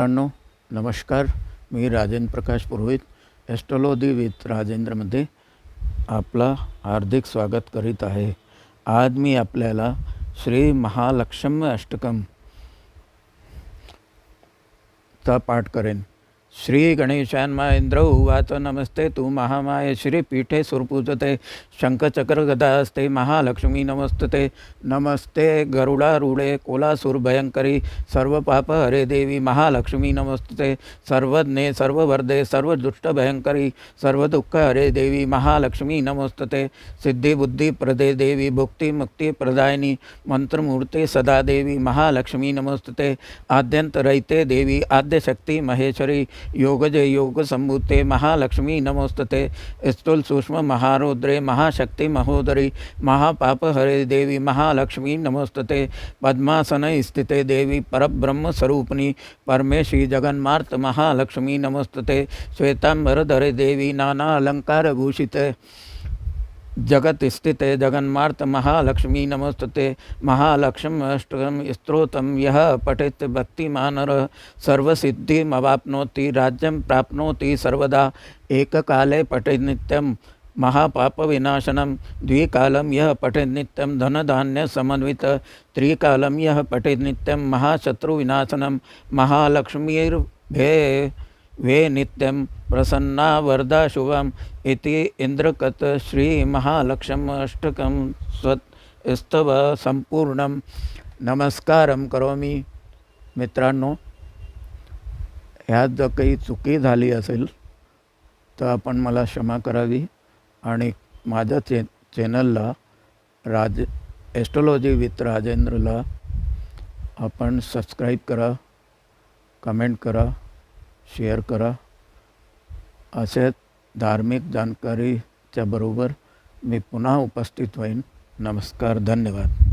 मित्रांनो नमस्कार. मी राजेंद्र प्रकाश पुरोहित astrology with राजेंद्रमध्ये आपला हार्दिक स्वागत करीत आहे. आज मी आपल्याला श्री महालक्ष्मी अष्टकम चा पाठ करेन. श्री गणेशान्माइंद्र उवाच नमस्ते तु महामाये श्रीपीठे सुरपूजते शंखचक्रगदास्ते महालक्ष्मी नमस्तते. नमस्ते गरुडारूढे कोलासुरभयंकरी सर्वपापहरे देवी महालक्ष्मी नमस्तते. सर्वज्ञे सर्ववर्धे सर्वदुष्टभयंकरी सर्वदुःखहरे देवी महालक्ष्मी नमस्तते. सिद्धिबुद्धिप्रदे देवी भुक्तिमुक्तिप्रदायिनी मंत्रमूर्ते सदा देवी महालक्ष्मी नमस्तते. आद्यंतरहिते देवी आद्यशक्ति महेश्वरी योगजे योग संभूते महालक्ष्मी नमोस्तते. स्थूल सूक्ष्म महारौद्रे महाशक्ति महोदरी महापाप हरे देवी महालक्ष्मी नमोस्तते. पद्मासन स्थिते देवी परब्रह्म स्वरूपिणी परमेशी जगन्मार्त महालक्ष्मी नमोस्तते. श्वेतांबरधरे देवी नाना अलंकार भूषिते जगत स्थिते जगन्मार्त महालक्ष्मी नमस्तते. महालक्ष्मी अष्टकम स्तोत्रम यह पठेत भक्तिमानर सर्वसिद्धिमवाप्नोति राज्यं प्राप्नोति सर्वदा. एककाले पठेत् नित्यं महापाप विनाशनम. द्विकालं यह पठेत् नित्यं धनधान्य समन्वित. त्रिकालं यह पठेत् नित्यं महाशत्रु विनाशनम. महालक्ष्मीर्भे वे नित्यं प्रसन्ना वरदा शुभम इति इंद्रकत श्री महालक्ष्मी अष्टकम स्तव संपूर्णम. नमस्कारम करोमी. मित्रांनो, ह्यात जर काही चुकी झाली असेल तर आपण मला क्षमा करावी आणि माझ्या चॅनलला ॲस्ट्रोलॉजी विथ राजेंद्रला आपण सबस्क्राईब करा, कमेंट करा, शेअर करा. असेच धार्मिक जानकारीच्या बरोबर मी पुन्हा उपस्थित होईन. नमस्कार, धन्यवाद.